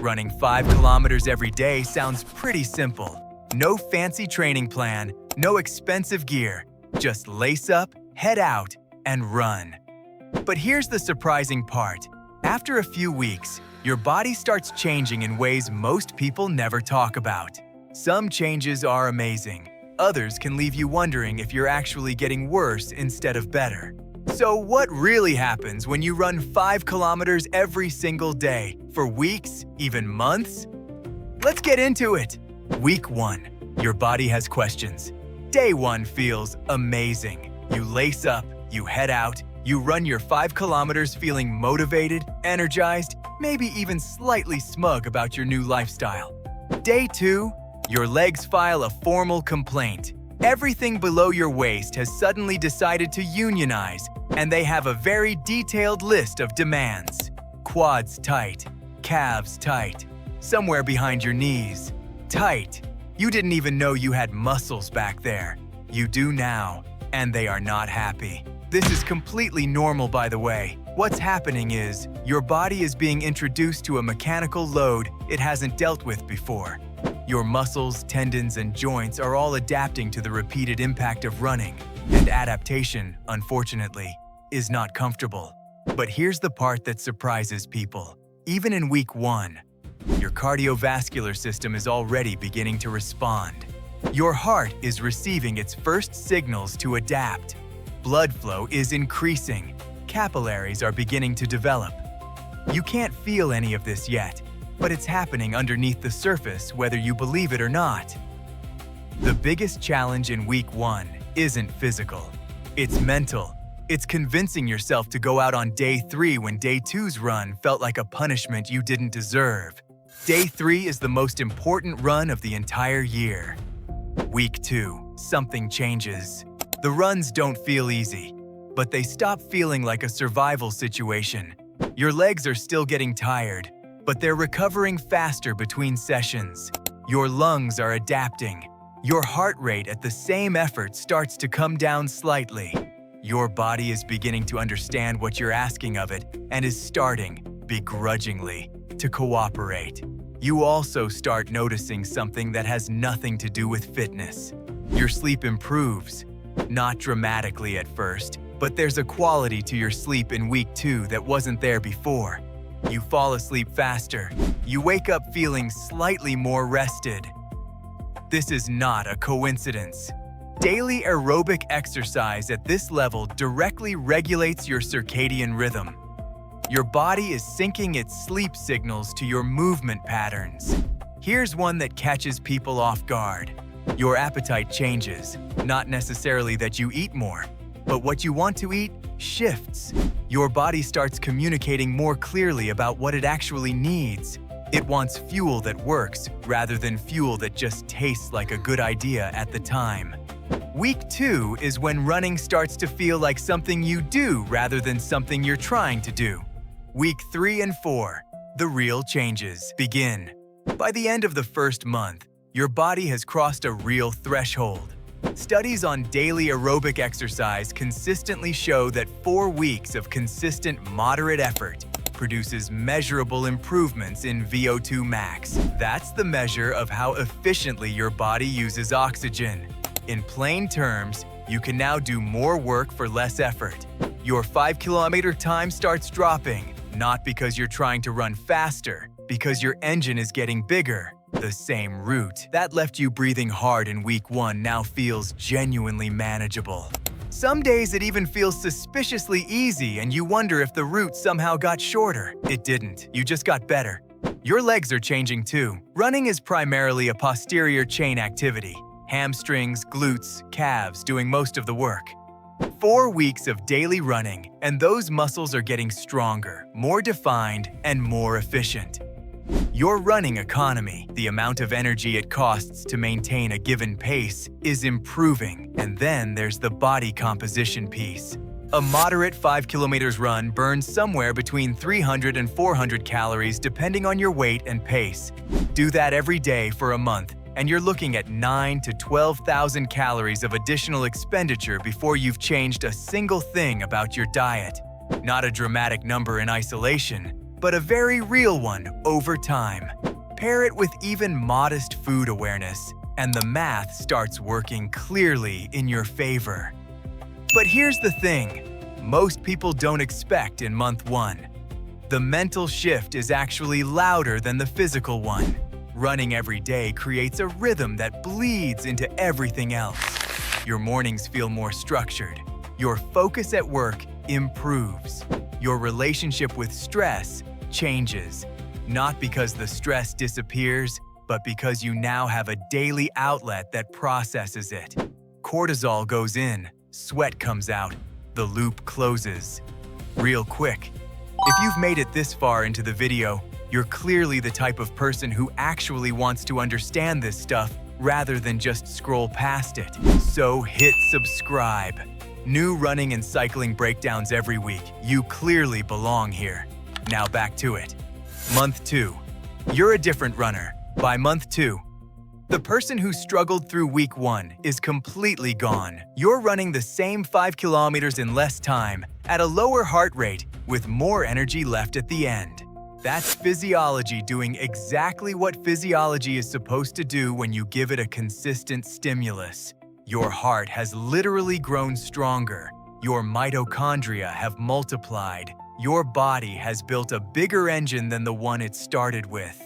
Running 5 kilometers every day sounds pretty simple. No fancy training plan, no expensive gear. Just lace up, head out, and run. But here's the surprising part. After a few weeks, your body starts changing in ways most people never talk about. Some changes are amazing. Others can leave you wondering if you're actually getting worse instead of better. So what really happens when you run 5 kilometers every single day for weeks, even months? Let's get into it. Week 1. Your body has questions. Day 1 feels amazing. You lace up, you head out, you run your 5 kilometers feeling motivated, energized, maybe even slightly smug about your new lifestyle. Day 2. Your legs file a formal complaint. Everything below your waist has suddenly decided to unionize, and they have a very detailed list of demands. Quads tight, calves tight, somewhere behind your knees, tight. You didn't even know you had muscles back there. You do now, and they are not happy. This is completely normal, by the way. What's happening is, your body is being introduced to a mechanical load it hasn't dealt with before. Your muscles, tendons, and joints are all adapting to the repeated impact of running, and adaptation, unfortunately, is not comfortable. But here's the part that surprises people. Even in week 1, your cardiovascular system is already beginning to respond. Your heart is receiving its first signals to adapt. Blood flow is increasing. Capillaries are beginning to develop. You can't feel any of this yet, but it's happening underneath the surface whether you believe it or not. The biggest challenge in week 1 isn't physical. It's mental. It's convincing yourself to go out on day 3 when day 2's run felt like a punishment you didn't deserve. Day 3 is the most important run of the entire year. Week 2, something changes. The runs don't feel easy, but they stop feeling like a survival situation. Your legs are still getting tired, but they're recovering faster between sessions. Your lungs are adapting. Your heart rate at the same effort starts to come down slightly. Your body is beginning to understand what you're asking of it and is starting, begrudgingly, to cooperate. You also start noticing something that has nothing to do with fitness. Your sleep improves. Not dramatically at first, but there's a quality to your sleep in week 2 that wasn't there before. You fall asleep faster. You wake up feeling slightly more rested. This is not a coincidence. Daily aerobic exercise at this level directly regulates your circadian rhythm. Your body is syncing its sleep signals to your movement patterns. Here's one that catches people off guard. Your appetite changes. Not necessarily that you eat more, but what you want to eat shifts. Your body starts communicating more clearly about what it actually needs. It wants fuel that works rather than fuel that just tastes like a good idea at the time. Week 2 is when running starts to feel like something you do rather than something you're trying to do. Week 3 and 4, the real changes begin. By the end of the first month, your body has crossed a real threshold. Studies on daily aerobic exercise consistently show that 4 weeks of consistent moderate effort produces measurable improvements in VO2 max. That's the measure of how efficiently your body uses oxygen. In plain terms, you can now do more work for less effort. Your 5-kilometer time starts dropping, not because you're trying to run faster, because your engine is getting bigger. The same route that left you breathing hard in week 1 now feels genuinely manageable. Some days it even feels suspiciously easy and you wonder if the route somehow got shorter. It didn't, you just got better. Your legs are changing too. Running is primarily a posterior chain activity. Hamstrings, glutes, calves doing most of the work. 4 weeks of daily running and those muscles are getting stronger, more defined, and more efficient. Your running economy, the amount of energy it costs to maintain a given pace, is improving. And then there's the body composition piece. A moderate 5 kilometers run burns somewhere between 300 and 400 calories depending on your weight and pace. Do that every day for a month, and you're looking at 9,000 to 12,000 calories of additional expenditure before you've changed a single thing about your diet. Not a dramatic number in isolation, but a very real one over time. Pair it with even modest food awareness, and the math starts working clearly in your favor. But here's the thing most people don't expect in month 1. The mental shift is actually louder than the physical one. Running every day creates a rhythm that bleeds into everything else. Your mornings feel more structured. Your focus at work improves. Your relationship with stress changes. Not because the stress disappears, but because you now have a daily outlet that processes it. Cortisol goes in, sweat comes out, the loop closes. Real quick. If you've made it this far into the video, you're clearly the type of person who actually wants to understand this stuff rather than just scroll past it. So hit subscribe. New running and cycling breakdowns every week. You clearly belong here. Now back to it. Month 2. You're a different runner. By month 2, the person who struggled through week 1 is completely gone. You're running the same 5 kilometers in less time, at a lower heart rate, with more energy left at the end. That's physiology doing exactly what physiology is supposed to do when you give it a consistent stimulus. Your heart has literally grown stronger. Your mitochondria have multiplied. Your body has built a bigger engine than the one it started with.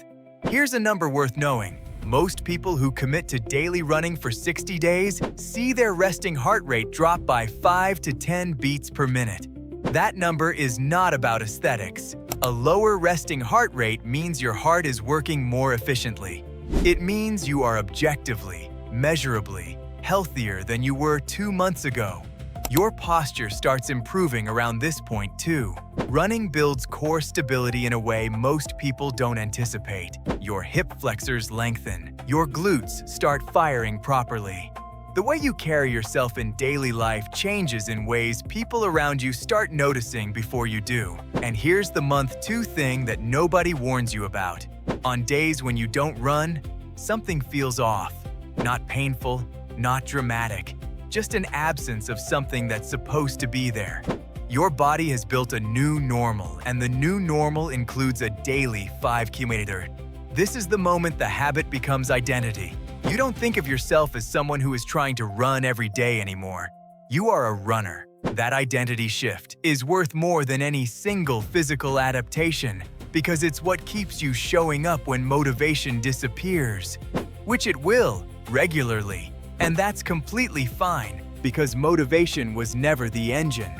Here's a number worth knowing. Most people who commit to daily running for 60 days see their resting heart rate drop by 5 to 10 beats per minute. That number is not about aesthetics. A lower resting heart rate means your heart is working more efficiently. It means you are objectively, measurably, healthier than you were 2 months ago. Your posture starts improving around this point too. Running builds core stability in a way most people don't anticipate. Your hip flexors lengthen. Your glutes start firing properly. The way you carry yourself in daily life changes in ways people around you start noticing before you do. And here's the month 2 thing that nobody warns you about. On days when you don't run, something feels off. Not painful, not dramatic, just an absence of something that's supposed to be there. Your body has built a new normal, and the new normal includes a daily 5 kilometer. This is the moment the habit becomes identity. You don't think of yourself as someone who is trying to run every day anymore. You are a runner. That identity shift is worth more than any single physical adaptation because it's what keeps you showing up when motivation disappears, which it will, regularly. And that's completely fine because motivation was never the engine.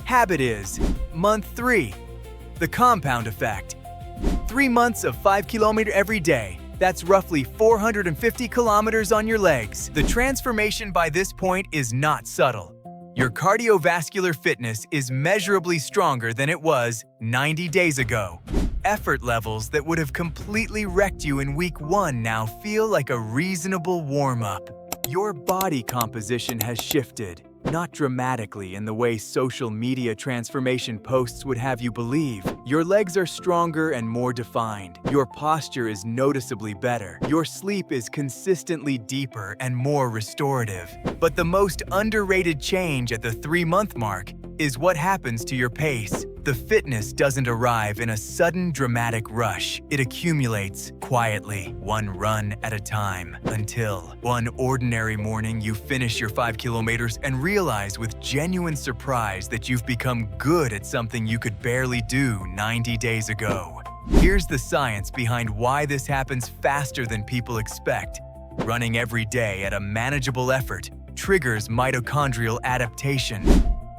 Habit is. Month 3. The compound effect. 3 months of 5 kilometers every day. That's roughly 450 kilometers on your legs. The transformation by this point is not subtle. Your cardiovascular fitness is measurably stronger than it was 90 days ago. Effort levels that would have completely wrecked you in week 1 now feel like a reasonable warm-up. Your body composition has shifted, not dramatically in the way social media transformation posts would have you believe. Your legs are stronger and more defined. Your posture is noticeably better. Your sleep is consistently deeper and more restorative. But the most underrated change at the 3-month mark is what happens to your pace. The fitness doesn't arrive in a sudden dramatic rush. It accumulates quietly, one run at a time, until one ordinary morning you finish your 5 kilometers and realize with genuine surprise that you've become good at something you could barely do 90 days ago. Here's the science behind why this happens faster than people expect. Running every day at a manageable effort triggers mitochondrial adaptation.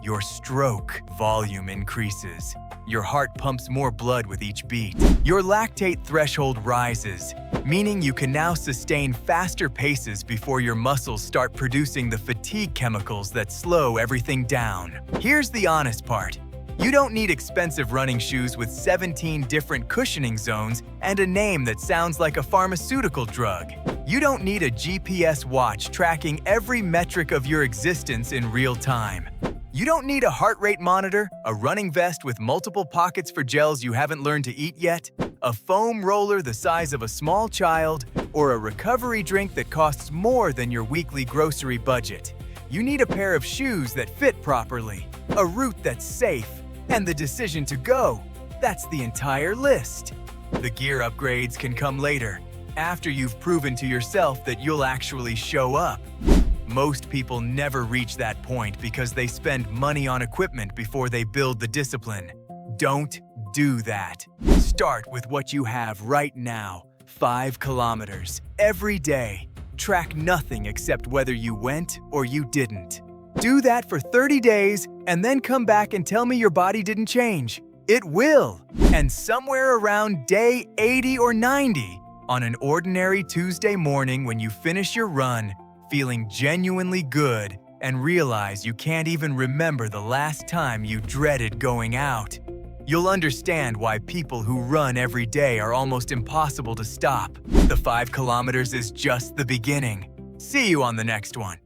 Your stroke volume increases. Your heart pumps more blood with each beat. Your lactate threshold rises, meaning you can now sustain faster paces before your muscles start producing the fatigue chemicals that slow everything down. Here's the honest part. You don't need expensive running shoes with 17 different cushioning zones and a name that sounds like a pharmaceutical drug. You don't need a GPS watch tracking every metric of your existence in real time. You don't need a heart rate monitor, a running vest with multiple pockets for gels you haven't learned to eat yet, a foam roller the size of a small child, or a recovery drink that costs more than your weekly grocery budget. You need a pair of shoes that fit properly, a route that's safe, and the decision to go. That's the entire list. The gear upgrades can come later, after you've proven to yourself that you'll actually show up. Most people never reach that point because they spend money on equipment before they build the discipline. Don't do that. Start with what you have right now. 5 kilometers every day. Track nothing except whether you went or you didn't. Do that for 30 days and then come back and tell me your body didn't change. It will. And somewhere around day 80 or 90, on an ordinary Tuesday morning when you finish your run, feeling genuinely good and realize you can't even remember the last time you dreaded going out, you'll understand why people who run every day are almost impossible to stop. The 5 kilometers is just the beginning. See you on the next one.